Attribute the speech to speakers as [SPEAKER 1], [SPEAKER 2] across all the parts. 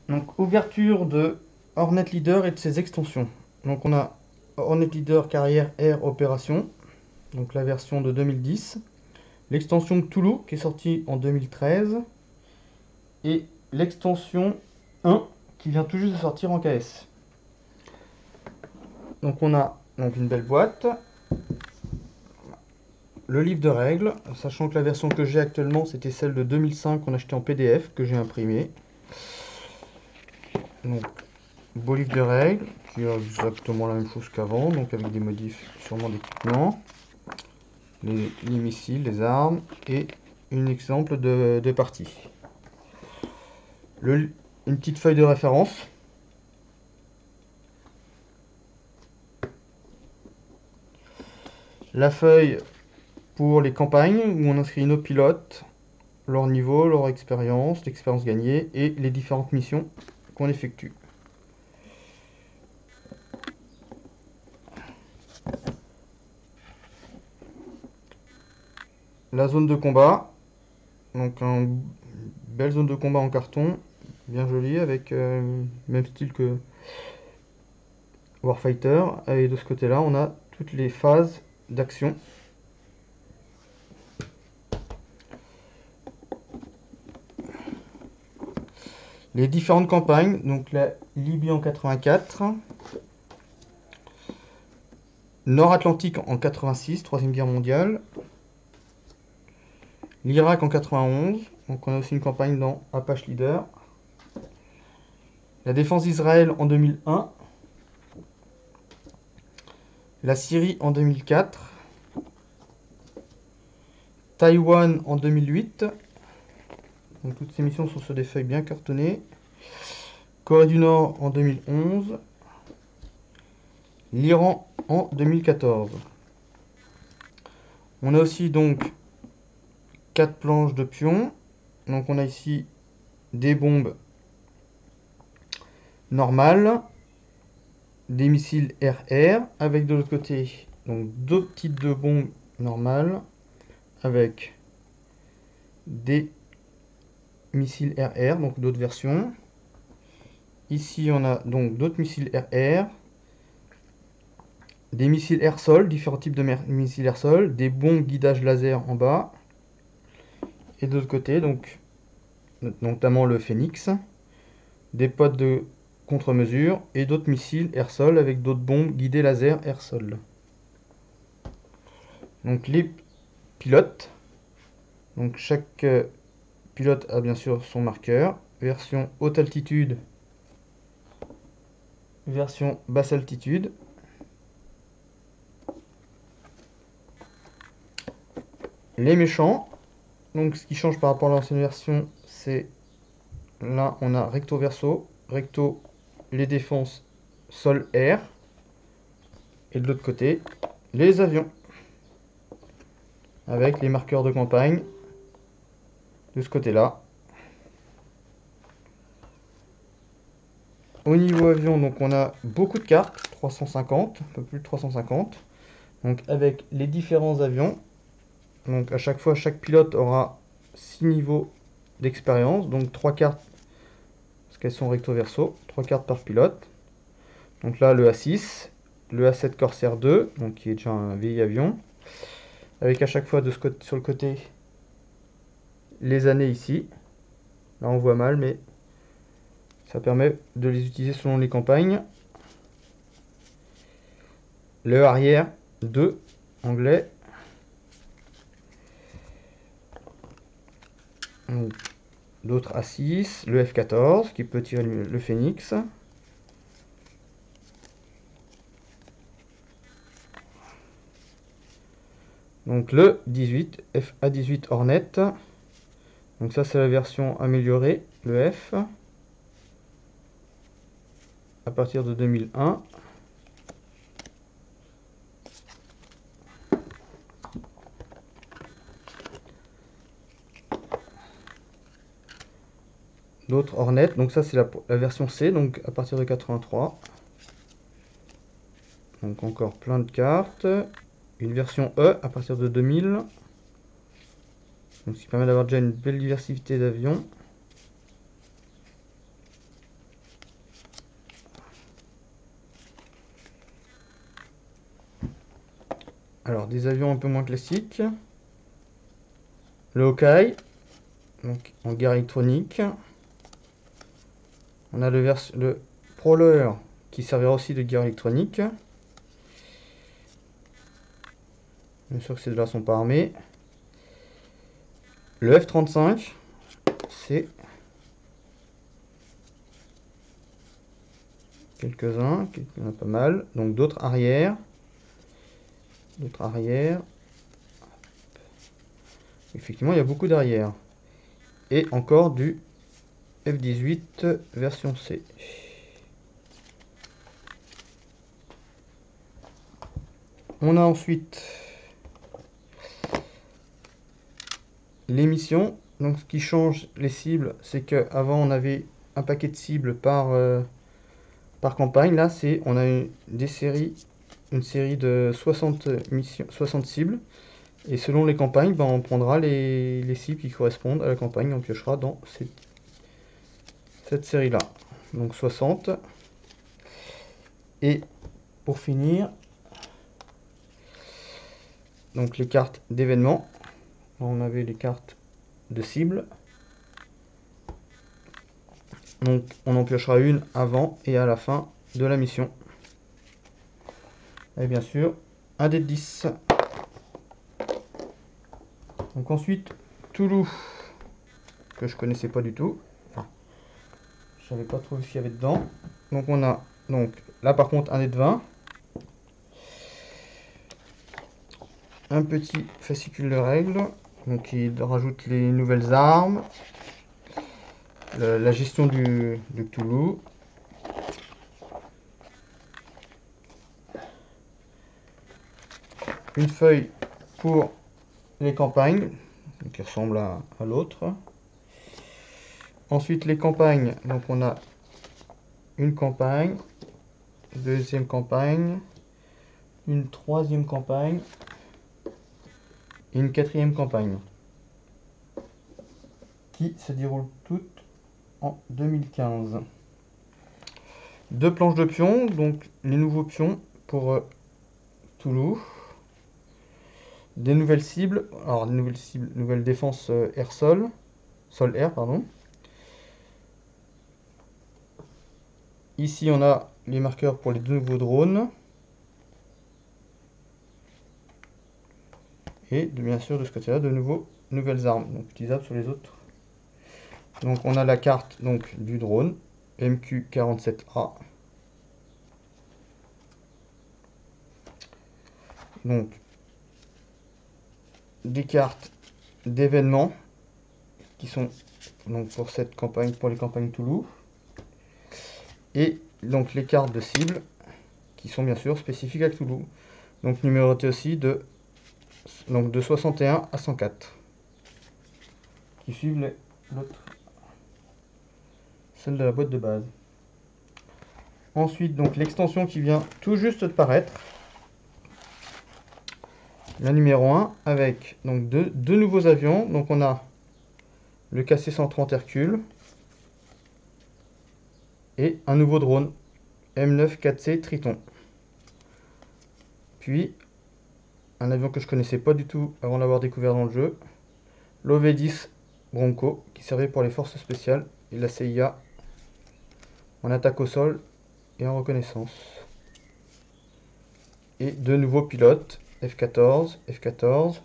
[SPEAKER 1] Donc, ouverture de Hornet Leader et de ses extensions. Donc, on a Hornet Leader Carrière Air Opération, donc la version de 2010. L'extension Cthulhu qui est sortie en 2013. Et l'extension 1 qui vient tout juste de sortir en KS. Donc, on a donc une belle boîte. Le livre de règles, sachant que la version que j'ai actuellement, c'était celle de 2005 qu'on achetait en PDF, que j'ai imprimé. Donc, beau livre de règles, qui a exactement la même chose qu'avant, donc avec des modifs sûrement d'équipement, les missiles, les armes, et un exemple de partie. Une petite feuille de référence. La feuille pour les campagnes, où on inscrit nos pilotes, leur niveau, leur expérience, l'expérience gagnée, et les différentes missions qu'on effectue. La zone de combat, donc une belle zone de combat en carton, bien jolie, avec même style que Warfighter. Et de ce côté-là, on a toutes les phases d'action. Les différentes campagnes, donc la Libye en 84, Nord-Atlantique en 86, Troisième Guerre mondiale, l'Irak en 91, donc on a aussi une campagne dans Apache Leader, la défense d'Israël en 2001, la Syrie en 2004, Taïwan en 2008, donc toutes ces missions sont sur des feuilles bien cartonnées, Corée du Nord en 2011, l'Iran en 2014. On a aussi donc 4 planches de pions. Donc on a ici des bombes normales, des missiles RR, avec de l'autre côté donc deux petites de bombes normales, avec des missiles RR, donc d'autres versions. Ici on a donc d'autres missiles RR, des missiles air-sol, différents types de missiles air-sol, des bombes guidage laser en bas, et de l'autre côté donc notamment le Phoenix, des pods de contre-mesure et d'autres missiles air-sol avec d'autres bombes guidées laser air-sol. Donc les pilotes, donc chaque pilote a bien sûr son marqueur, version haute altitude, version basse altitude. Les méchants, donc ce qui change par rapport à l'ancienne version, c'est là on a recto verso, recto les défenses sol-air, et de l'autre côté les avions, avec les marqueurs de campagne de ce côté-là. Au niveau avion, donc on a beaucoup de cartes, 350, un peu plus de 350, donc avec les différents avions. Donc à chaque fois, chaque pilote aura 6 niveaux d'expérience, donc 3 cartes, parce qu'elles sont recto verso, 3 cartes par pilote. Donc là, le A6, le A7 Corsair 2, donc qui est déjà un vieil avion, avec à chaque fois sur le côté les années ici. Là on voit mal, mais ça permet de les utiliser selon les campagnes. Le arrière 2, anglais. D'autres A6, le F14 qui peut tirer le Phoenix. Donc le 18, FA18 Hornet. Donc ça c'est la version améliorée, le F. À partir de 2001. D'autres Hornet, donc ça c'est la version C, donc à partir de 83. Donc encore plein de cartes. Une version E à partir de 2000. Donc ce qui permet d'avoir déjà une belle diversité d'avions. Alors, des avions un peu moins classiques. Le Hawkeye, donc en guerre électronique. On a le Prowler, qui servira aussi de guerre électronique. Bien sûr que ces-là sont pas armés. Le F-35, c'est quelques-uns, il y en a pas mal. Donc d'autres arrières. D'autres arrières. Effectivement, il y a beaucoup d'arrières. Et encore du F-18 version C. On a ensuite les missions. Donc ce qui change les cibles, c'est qu'avant on avait un paquet de cibles par campagne. Là, on a une série de 60 missions, 60 cibles. Et selon les campagnes, ben, on prendra les cibles qui correspondent à la campagne. On piochera dans cette série-là. Donc 60. Et pour finir, donc les cartes d'événements. On avait les cartes de cible. Donc on en piochera une avant et à la fin de la mission. Et bien sûr, un dé de 10. Donc ensuite, Toulouse, que je connaissais pas du tout. Enfin, je savais pas trop ce qu'il y avait dedans. Donc on a là par contre un dé de 20. Un petit fascicule de règles. Donc il rajoute les nouvelles armes. La gestion du Cthulhu. Une feuille pour les campagnes, qui ressemble à l'autre. Ensuite les campagnes, donc on a une campagne, deuxième campagne, une troisième campagne et une quatrième campagne, qui se déroulent toutes en 2015. Deux planches de pions, donc les nouveaux pions pour Toulouse. Des nouvelles cibles, alors des nouvelles cibles, nouvelles défenses air-sol, sol-air, pardon. Ici on a les marqueurs pour les deux nouveaux drones. Et bien sûr de ce côté-là, de nouvelles armes, donc utilisables sur les autres. Donc on a la carte donc, du drone, MQ-47A. Donc des cartes d'événements qui sont donc pour cette campagne, pour les campagnes Toulouse. Et donc les cartes de cible qui sont bien sûr spécifiques à Toulouse. Donc numérotées aussi de 61 à 104. Qui suivent celle de la boîte de base. Ensuite, donc l'extension qui vient tout juste de paraître. La numéro 1 avec donc deux nouveaux avions. Donc on a le KC-130 Hercule et un nouveau drone M9 4C Triton. Puis un avion que je connaissais pas du tout avant d'avoir découvert dans le jeu, l'OV-10 Bronco qui servait pour les forces spéciales et la CIA en attaque au sol et en reconnaissance. Et deux nouveaux pilotes F-14, F-14.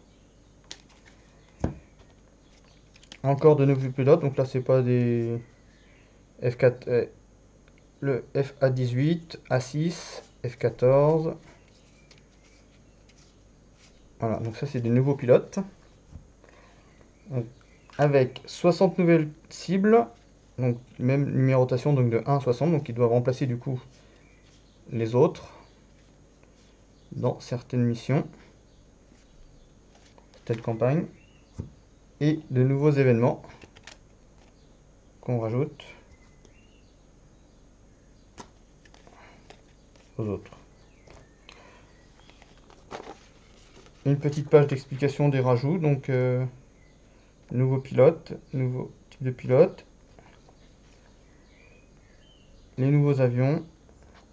[SPEAKER 1] Encore de nouveaux pilotes, donc là c'est pas des F4, le FA-18, A6, F-14. Voilà, donc ça c'est des nouveaux pilotes. Donc, avec 60 nouvelles cibles, donc même numérotation donc de 1 à 60, donc ils doivent remplacer du coup les autres dans certaines missions, telle campagne. Et de nouveaux événements qu'on rajoute aux autres. Une petite page d'explication des rajouts, donc nouveau pilote, nouveau type de pilote, les nouveaux avions,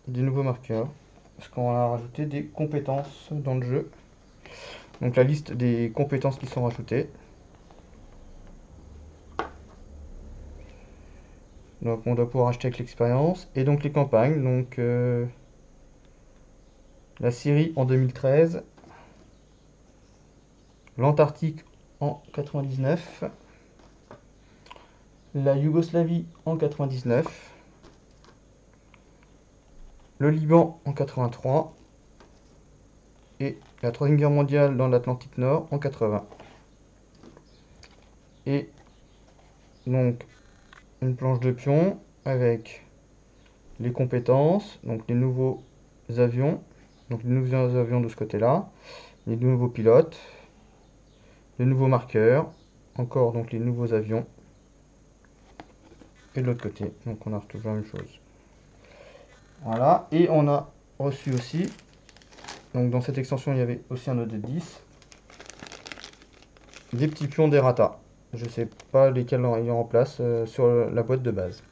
[SPEAKER 1] des nouveaux marqueurs, parce qu'on a rajouté des compétences dans le jeu. Donc la liste des compétences qui sont rajoutées. Donc on doit pouvoir acheter avec l'expérience. Et donc les campagnes. Donc la Syrie en 2013. L'Antarctique en 99. La Yougoslavie en 99. Le Liban en 83. Et la Troisième Guerre mondiale dans l'Atlantique Nord en 80. Et donc une planche de pion avec les compétences, donc les nouveaux avions, donc les nouveaux avions de ce côté-là, les nouveaux pilotes, les nouveaux marqueurs, encore donc les nouveaux avions, et de l'autre côté, donc on a toujours la même chose. Voilà, et on a reçu aussi, donc dans cette extension il y avait aussi un autre 10, des petits pions d'errata. Je sais pas lesquels il y en remplace sur la boîte de base.